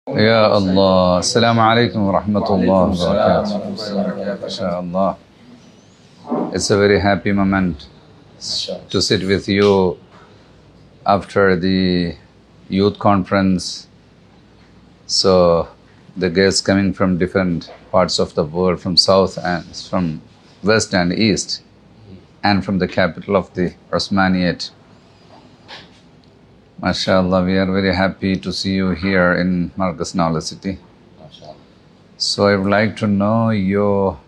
Ya Allah. Assalamu alaikum wa rahmatullahi wa barakatuh. MashaAllah. It's a very happy moment to sit with you after the youth conference. So the guests coming from different parts of the world, from south and from west and east, and from the capital of the Osmaniyate. MashaAllah, we are very happy to see you here in Markaz Knowledge City. So I would like to know your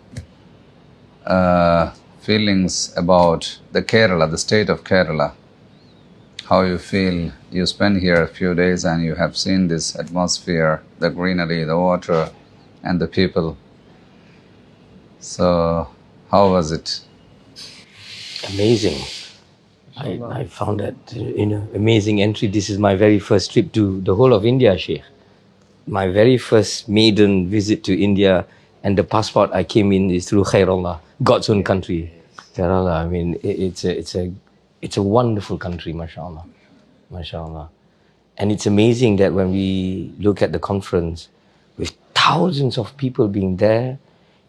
feelings about the Kerala, the state of Kerala. How you feel? You spend here a few days and you have seen this atmosphere, the greenery, the water, and the people. So how was it? Amazing. I found that amazing entry. This is my very first trip to the whole of India, Sheikh. My very first maiden visit to India, and the passport I came in is through Khairullah, God's own country. Kerala, I mean, it's a wonderful country, mashallah, mashallah. And it's amazing that when we look at the conference, with thousands of people being there,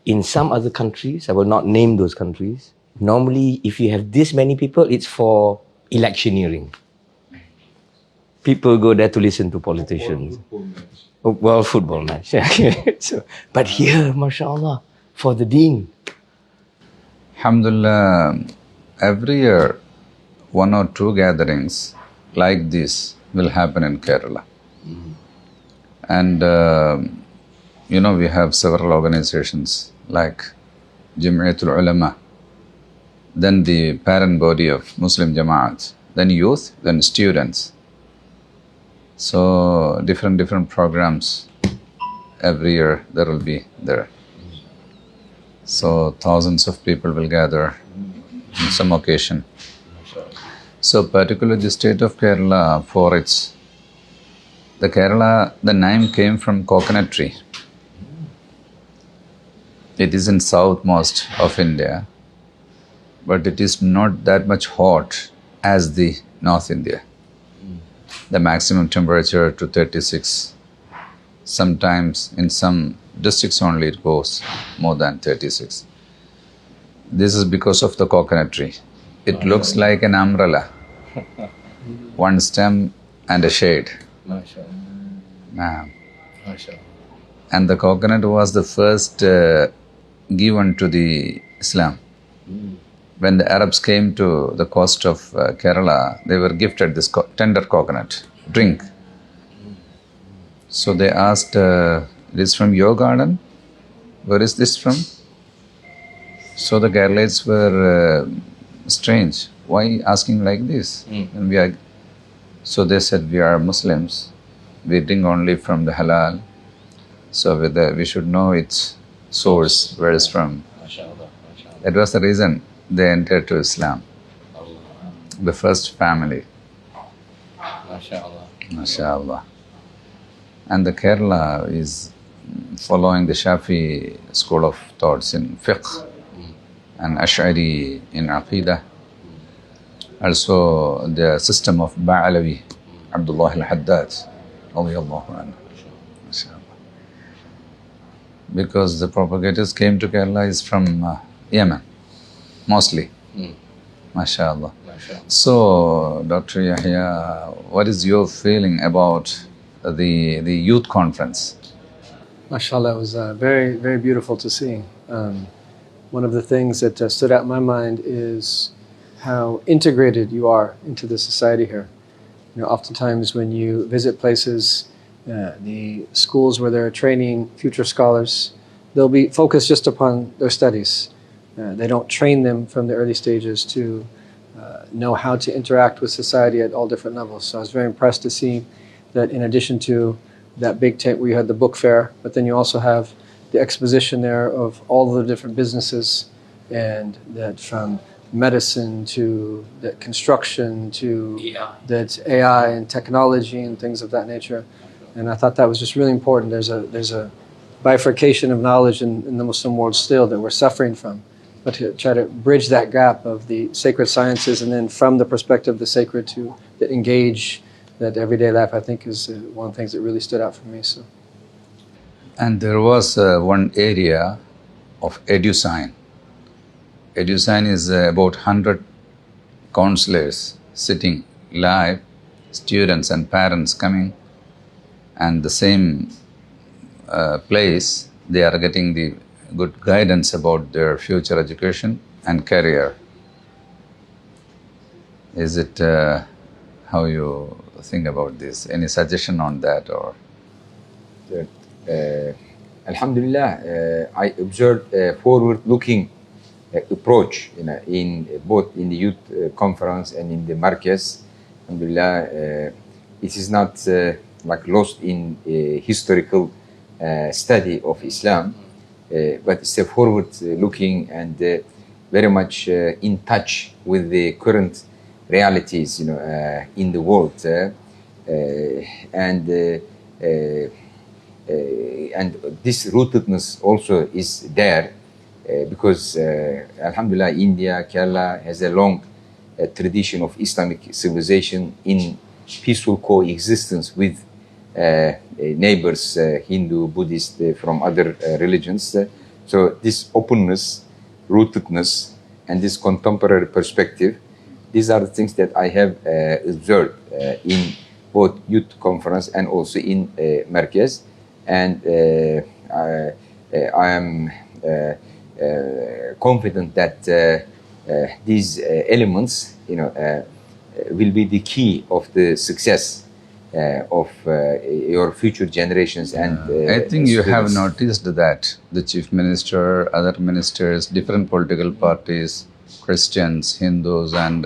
in some other countries, I will not name those countries, normally, if you have this many people, it's for electioneering. People go there to listen to politicians. World football match. So, but here, mashallah, for the deen. Alhamdulillah, every year, one or two gatherings like this will happen in Kerala. And, we have several organizations like Jam'iyatul Ulama, then the parent body of Muslim Jama'at, then youth, then students. So different programs every year there will be there. So thousands of people will gather on some occasion. So particularly the state of Kerala, for its, the Kerala, the name came from coconut tree. It is in southmost of India, but it is not that much hot as the North India. The maximum temperature to 36. Sometimes in some districts only it goes more than 36. This is because of the coconut tree. It looks like an umbrella. One stem and a shade. And the coconut was the first given to the Islam. When the Arabs came to the coast of Kerala, they were gifted this tender coconut drink. So they asked, it is from your garden? Where is this from? So the Keralites were strange. Why asking like this? And so they said, we are Muslims. We drink only from the halal. So we should know its source, where it's from. That was the reason they entered to Islam. The first family. MashaAllah. And the Kerala is following the Shafi school of thoughts in fiqh and Ash'ari in Aqidah. Also the system of Ba'alawi, Abdullah al-Haddad, radiyallahu anhu. Because the propagators came to Kerala is from Yemen, mostly. MashaAllah. So, Dr. Yahya, what is your feeling about the youth conference? MashaAllah, it was very, very beautiful to see. One of the things that stood out in my mind is how integrated you are into the society here. Oftentimes when you visit places, the schools where they're training future scholars, they'll be focused just upon their studies. They don't train them from the early stages to know how to interact with society at all different levels. So I was very impressed to see that in addition to that big tent where you had the book fair, but then you also have the exposition there of all the different businesses, and that from medicine to that construction to that AI and technology and things of that nature. And I thought that was just really important. There's a bifurcation of knowledge in the Muslim world still that we're suffering from. But to try to bridge that gap of the sacred sciences, and then from the perspective of the sacred to engage that everyday life, I think, is one of the things that really stood out for me. So. And there was one area of EduSign. EduSign is about 100 counselors sitting live, students and parents coming, and the same place, they are getting the good guidance about their future education and career. Is it how you think about this? Any suggestion on that? Or Alhamdulillah, I observed a forward-looking approach, in both in the youth conference and in the Markaz. Alhamdulillah, it is not like lost in historical study of Islam, but it's a forward-looking and very much in touch with the current realities, in the world, and this rootedness also is there, because Alhamdulillah, India, Kerala has a long tradition of Islamic civilization in peaceful coexistence with neighbors, Hindu, Buddhist, from other religions. So this openness, rootedness, and this contemporary perspective, these are the things that I have observed in both youth conference and also in Markaz. And I am confident that these elements, will be the key of the success of your future generations. And I think you have students. noticed that the chief minister, other ministers, different political parties, Christians, Hindus, and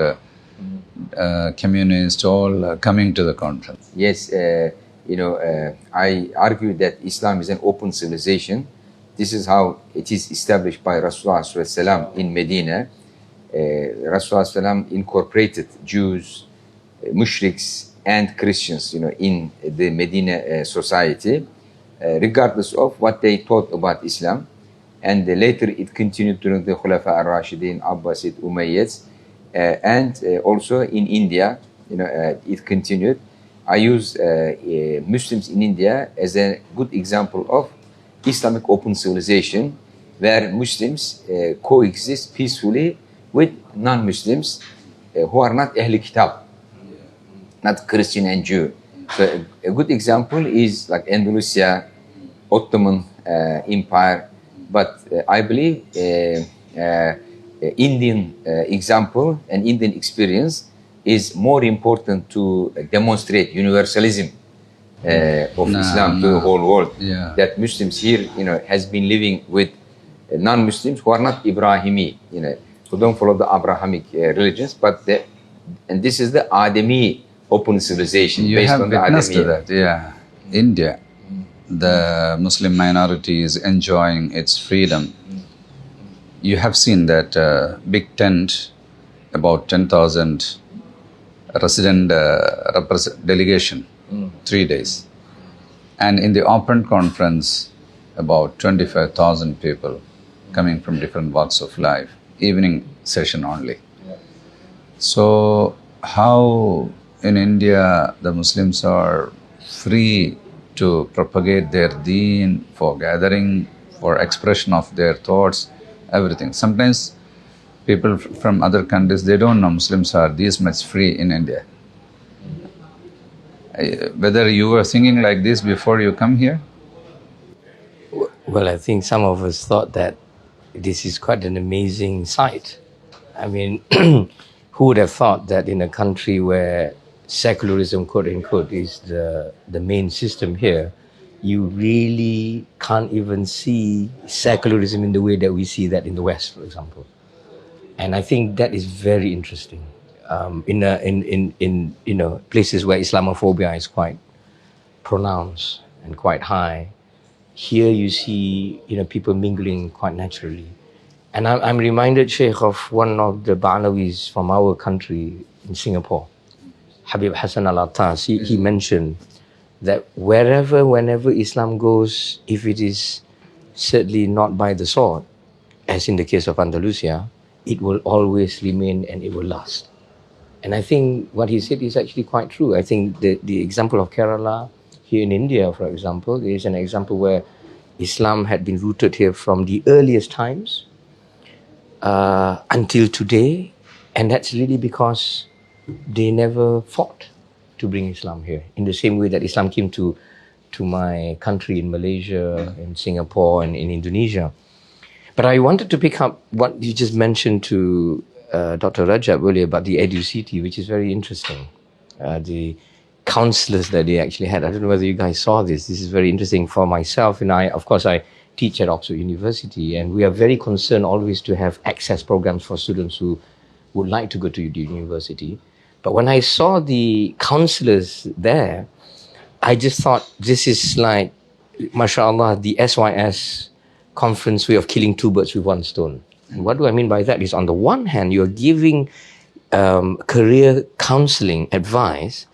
communists, all coming to the conference. Yes, I argue that Islam is an open civilization. This is how it is established by Rasulullah in Medina. Rasulullah incorporated Jews, mushriks, and Christians, in the Medina society, regardless of what they thought about Islam. And later it continued during the Khulafa al-Rashidin, Abbasid, Umayyads, and also in India, it continued. I use Muslims in India as a good example of Islamic open civilization, where Muslims coexist peacefully with non-Muslims who are not Ahl Kitab, not Christian and Jew. So a good example is like Andalusia, Ottoman Empire, but I believe Indian example and Indian experience is more important to demonstrate universalism of Islam to the whole world. Yeah. That Muslims here, has been living with non-Muslims who are not Ibrahimi, who don't follow the Abrahamic religions, and this is the Adami open civilization You based have on the witnessed Adami. that, yeah. India, the Muslim minority is enjoying its freedom. You have seen that big tent, about 10,000 resident delegation, 3 days. And in the open conference, about 25,000 people coming from different walks of life, evening session only. So how in India the Muslims are free to propagate their deen, for gathering, for expression of their thoughts, everything. Sometimes people from other countries, they don't know Muslims are this much free in India. Whether you were thinking like this before you come here? Well, I think some of us thought that this is quite an amazing sight. I mean, who would have thought that in a country where secularism, quote unquote, is the main system here, you really can't even see secularism in the way that we see that in the West, for example. And I think that is very interesting. In places where Islamophobia is quite pronounced and quite high, here you see people mingling quite naturally. And I'm reminded, Sheikh, of one of the Ba'alawis from our country in Singapore, Habib Hassan al-Attas. He mentioned that whenever Islam goes, if it is certainly not by the sword, as in the case of Andalusia, it will always remain and it will last. And I think what he said is actually quite true. I think the example of Kerala here in India, for example, is an example where Islam had been rooted here from the earliest times until today. And that's really because they never fought to bring Islam here, in the same way that Islam came to my country in Malaysia, in Singapore, and in Indonesia. But I wanted to pick up what you just mentioned to Dr. Rajab earlier about the EduCity, which is very interesting. The counselors that they actually had. I don't know whether you guys saw this. This is very interesting for myself. And I teach at Oxford University, and we are very concerned always to have access programs for students who would like to go to the university. But when I saw the counselors there, I just thought this is like, mashallah, the SYS conference way of killing two birds with one stone. And what do I mean by that is, on the one hand, you're giving career counseling advice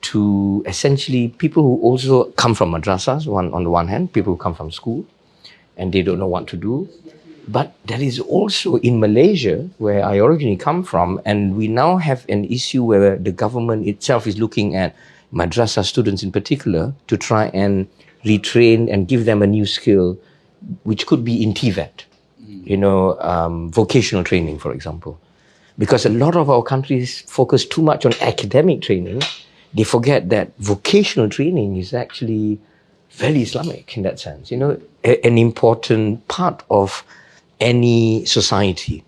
to essentially people who also come from madrasas, on the one hand, people who come from school and they don't know what to do. But there is also in Malaysia, where I originally come from, and we now have an issue where the government itself is looking at madrasa students in particular to try and retrain and give them a new skill, which could be in TVET, vocational training, for example. Because a lot of our countries focus too much on academic training. They forget that vocational training is actually very Islamic in that sense, an important part of any society.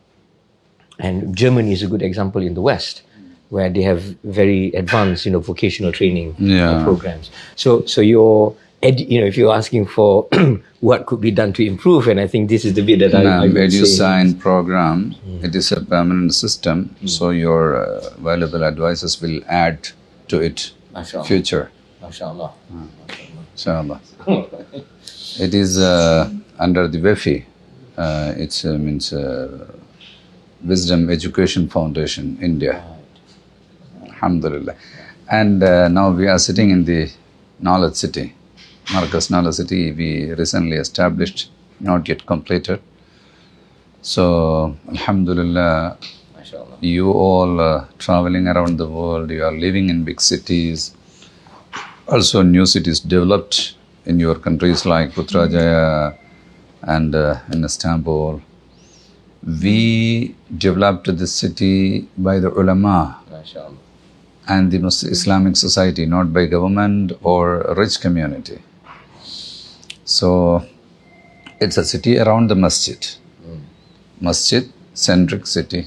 And Germany is a good example in the West, where they have very advanced, vocational training programs. So your, if you're asking for what could be done to improve, and I think this is the bit that I would say. EduSign program, it is a permanent system, so your valuable advices will add to it future. MashaAllah. Inshallah. It is under the WEFI. It means Wisdom Education Foundation, India. Alhamdulillah. And now we are sitting in the Knowledge City, Markaz Knowledge City. We recently established, not yet completed. So, Alhamdulillah, you all traveling around the world, you are living in big cities. Also, new cities developed in your countries like Putrajaya and in Istanbul. We developed this city by the ulama and the Islamic society, not by government or a rich community. So it's a city around the masjid. Masjid-centric city,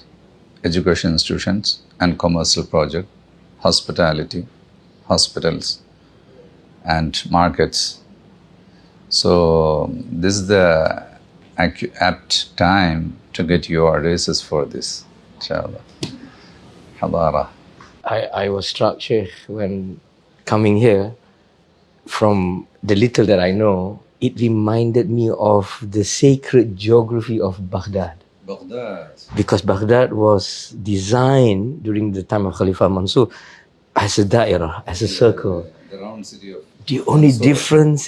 education institutions and commercial project, hospitality, hospitals and markets. So this is the apt time to get your races for this, inshallah. Hadara. I was struck, Sheikh, when coming here, from the little that I know, it reminded me of the sacred geography of Baghdad. Because Baghdad was designed during the time of Khalifa Mansur as a dairah, as a circle. The round city of... The only difference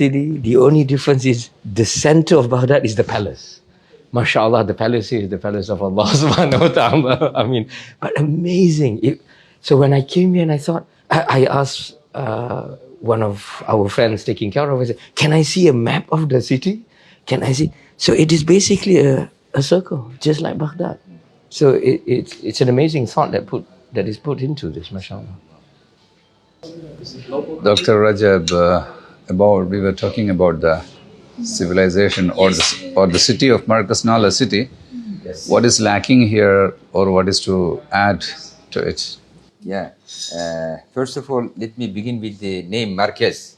is the center of Baghdad is the palace. MashaAllah, the palace is the palace of Allah subhanahu wa ta'ala. I mean, but amazing. So when I came here and I thought, I asked one of our friends taking care of it, I said, can I see a map of the city? Can I see? So it is basically a circle, just like Baghdad. So it's an amazing thought that is put into this, mashallah. Dr. Rajab, we were talking about the civilization or the city of Markaz Knowledge City. Yes. What is lacking here, or what is to add to it? Yeah. First of all, let me begin with the name Markaz,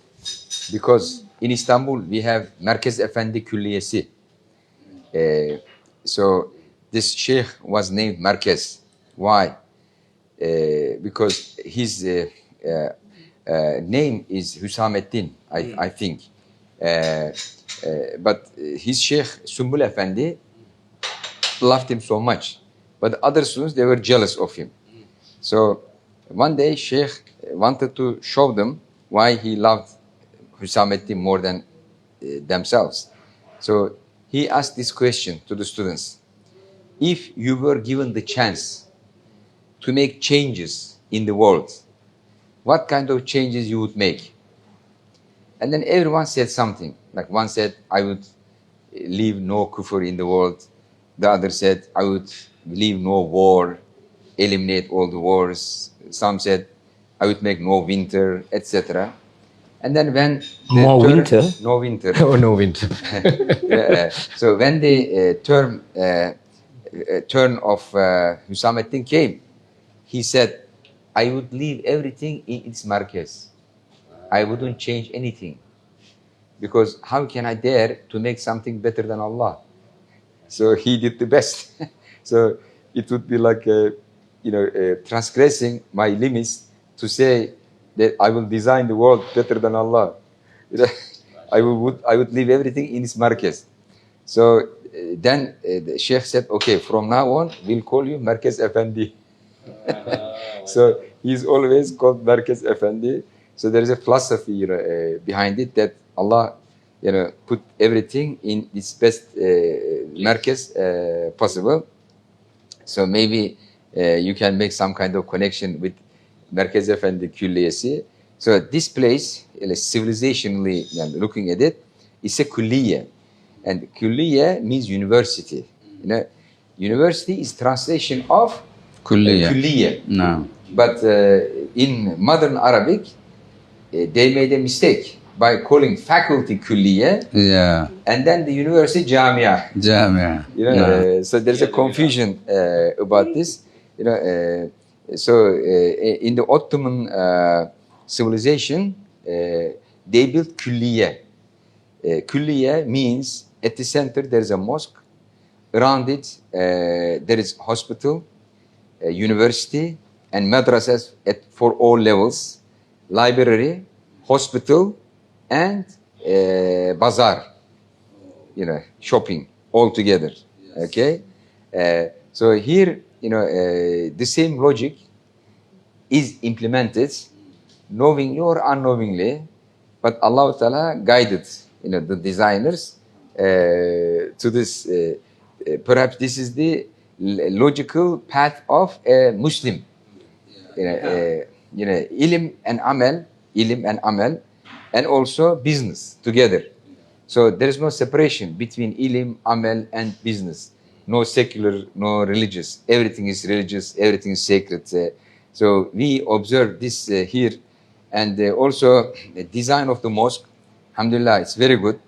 because in Istanbul we have Markaz Efendi Külliyesi. So this sheikh was named Markaz. Why? Because his name is Hüsamettin, I think. But his sheikh Sümbül Efendi loved him so much. But other students, they were jealous of him. So one day sheikh wanted to show them why he loved Hüsamettin more than themselves. So he asked this question to the students: if you were given the chance to make changes in the world, what kind of changes you would make? And then everyone said something. Like one said, I would leave no kufr in the world. The other said, I would leave no war, eliminate all the wars. Some said, I would make no winter, etc. And then when the More winter? No winter. Oh, no winter. So when the turn of Hüsamettin came, he said, I would leave everything in its Markaz. I wouldn't change anything. Because how can I dare to make something better than Allah? So he did the best. So it would be like, transgressing my limits to say that I will design the world better than Allah. I would leave everything in its Markaz. So then the Sheikh said, okay, from now on, we'll call you Markaz Effendi. So he's always called Markaz Effendi. So there is a philosophy, behind it that Allah, put everything in its best Markaz possible. So maybe you can make some kind of connection with Markaz Effendi Külliyesi. So this place, civilizationally looking at it, is a kulliye. And kulliye means university. University is translation of kulliye. No. But in modern Arabic, they made a mistake by calling faculty kulliye, Yeah. and then the university jamia. Jamia. No. So there's a confusion about this. So in the Ottoman civilization, they built külliye. Külliye means at the center there is a mosque. Around it there is hospital, university, and madrasas for all levels, library, hospital, and bazaar. Shopping all together. Okay. So here, the same logic is implemented, knowingly or unknowingly, but Allah Ta'ala guided, the designers to this. Perhaps this is the logical path of a Muslim. Ilm and amal, and also business together. So there is no separation between ilm, amal, and business. No secular, no religious. Everything is religious. Everything is sacred. So we observe this here, and also the design of the mosque. Alhamdulillah, it's very good.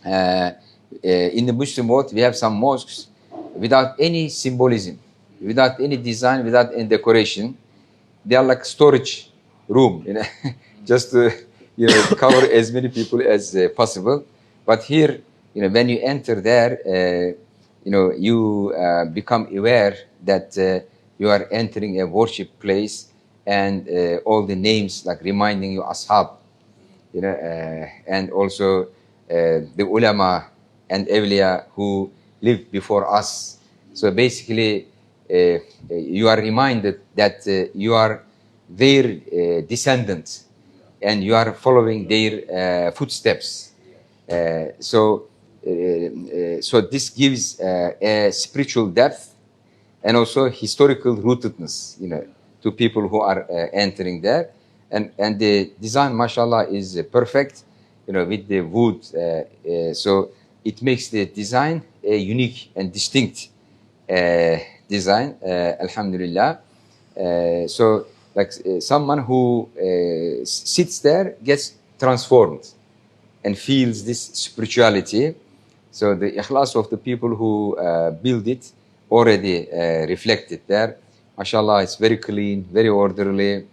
In the Muslim world, we have some mosques without any symbolism, without any design, without any decoration. They are like storage room, just to cover as many people as possible. But here, when you enter there, you become aware that you are entering a worship place, and all the names like reminding you ashab, and also the ulama and awliya who lived before us. So basically, you are reminded that you are their descendants, and you are following their footsteps. So this gives a spiritual depth and also historical rootedness, to people who are entering there. And the design, mashallah, is perfect, with the wood. So it makes the design a unique and distinct design, alhamdulillah. So like someone who sits there gets transformed and feels this spirituality. So the ikhlas of the people who build it already reflected there. MashaAllah, it's very clean, very orderly.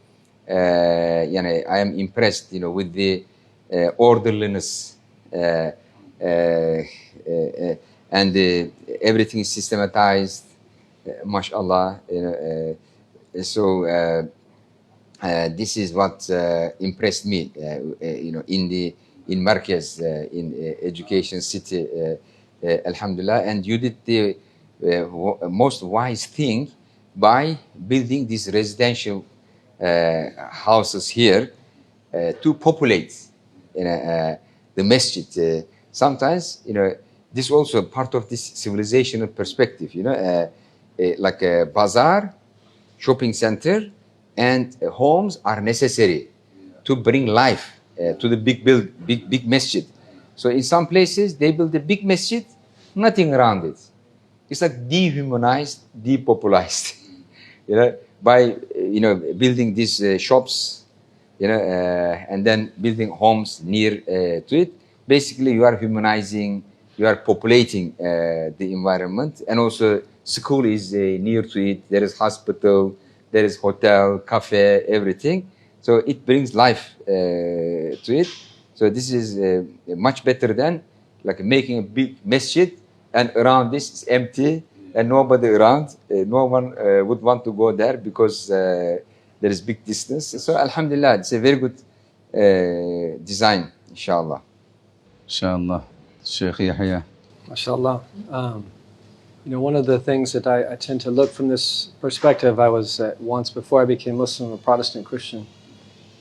I am impressed, with the orderliness, and everything is systematized. MashaAllah. So this is what impressed me, in Markaz, in education city, alhamdulillah. And you did the most wise thing by building these residential houses here to populate the masjid. Sometimes, this is also part of this civilizational perspective, like a bazaar shopping center and homes are necessary to bring life to the big masjid. So in some places they build a big masjid, nothing around it. It's like dehumanized, depopulized, by building these shops, and then building homes near to it. Basically, you are humanizing, you are populating the environment, and also school is near to it. There is hospital, there is hotel, cafe, everything. So it brings life to it. So this is much better than like making a big masjid and around this is empty and nobody around. No one would want to go there because there is big distance. So alhamdulillah, it's a very good design, inshallah. Inshallah. Shaykh Yahya. MashaAllah. One of the things that I tend to look from this perspective, I was once before I became Muslim, a Protestant Christian.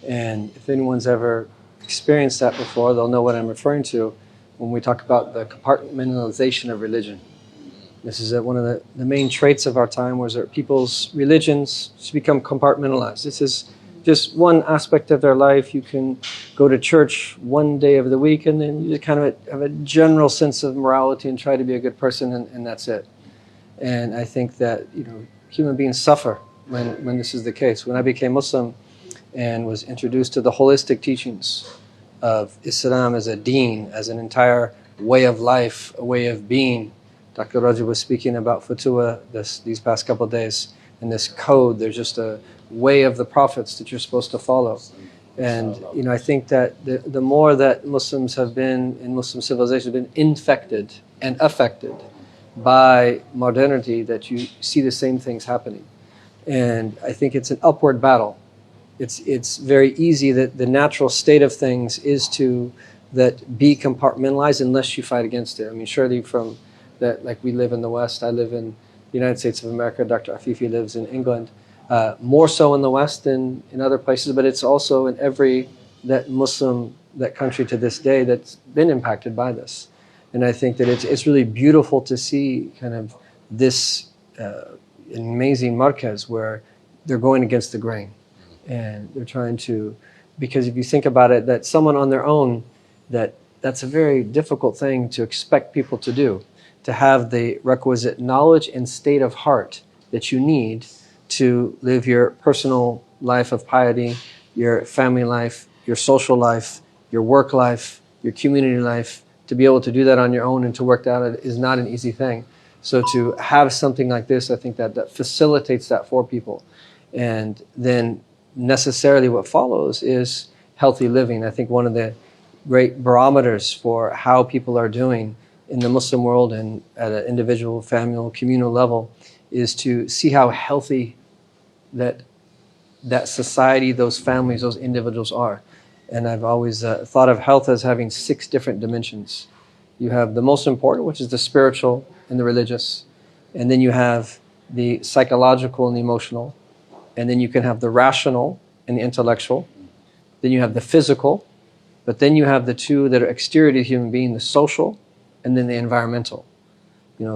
And if anyone's ever experienced that before, they'll know what I'm referring to when we talk about the compartmentalization of religion. This is one of the main traits of our time, where people's religions become compartmentalized. This is just one aspect of their life. You can go to church one day of the week and then you kind of have a general sense of morality and try to be a good person, and that's it. And I think that human beings suffer when this is the case. When I became Muslim and was introduced to the holistic teachings of Islam as a deen, as an entire way of life, a way of being. Dr. Rajab was speaking about Futuwa these past couple of days, and this code. There's just a way of the prophets that you're supposed to follow. And I think that the more that Muslims have been, in Muslim civilization, have been infected and affected by modernity, that you see the same things happening. And I think it's an upward battle. It's very easy that the natural state of things is to be compartmentalized unless you fight against it. I mean, surely from that, like we live in the West, I live in the United States of America, Dr. Afifi lives in England, more so in the West than in other places, but it's also in every that country to this day that's been impacted by this. And I think that it's really beautiful to see kind of this amazing Markaz where they're going against the grain. And they're trying to, because if you think about it, that someone on their own, that's a very difficult thing to expect people to do, to have the requisite knowledge and state of heart that you need to live your personal life of piety, your family life, your social life, your work life, your community life. To be able to do that on your own and to work that out is not an easy thing. So to have something like this, I think that facilitates that for people. And then necessarily what follows is healthy living. I think one of the great barometers for how people are doing in the Muslim world and at an individual, family, communal level is to see how healthy that society, those families, those individuals are. And I've always thought of health as having 6 different dimensions. You have the most important, which is the spiritual and the religious. And then you have the psychological and the emotional. And then you can have the rational and the intellectual. Then you have the physical. But then you have the 2 that are exterior to the human being, the social and then the environmental.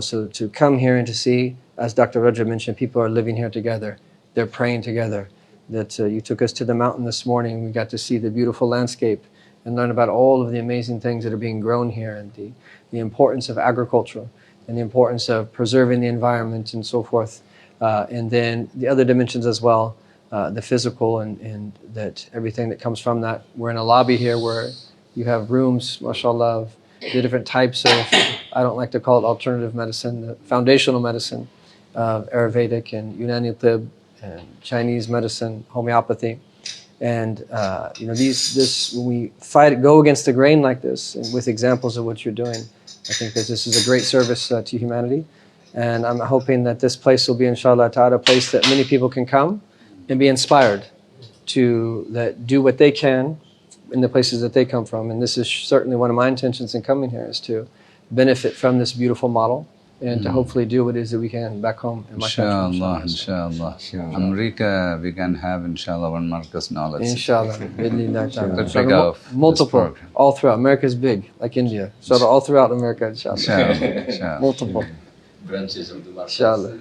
So to come here and to see, as Dr. Rajab mentioned, people are living here together. They're praying together. That you took us to the mountain this morning. We got to see the beautiful landscape and learn about all of the amazing things that are being grown here, and the importance of agriculture and the importance of preserving the environment and so forth. And then the other dimensions as well, the physical and that everything that comes from that. We're in a lobby here where you have rooms, mashallah, of the different types of, I don't like to call it alternative medicine, the foundational medicine, Ayurvedic and Unani Tib, and Chinese medicine, homeopathy. And this when we go against the grain like this, and with examples of what you're doing, I think that this is a great service to humanity. And I'm hoping that this place will be, inshallah ta'ala, a place that many people can come and be inspired to do what they can in the places that they come from. And this is certainly one of my intentions in coming here, is to benefit from this beautiful model and to hopefully do what it is that we can back home in my country. Inshallah. America, we can have, inshallah, one Markaz knowledge. Inshallah. Multiple. Multiple. All throughout. America is big, like India. So all throughout America, inshallah. Inshallah. Multiple. Branches of the Markaz. Inshallah.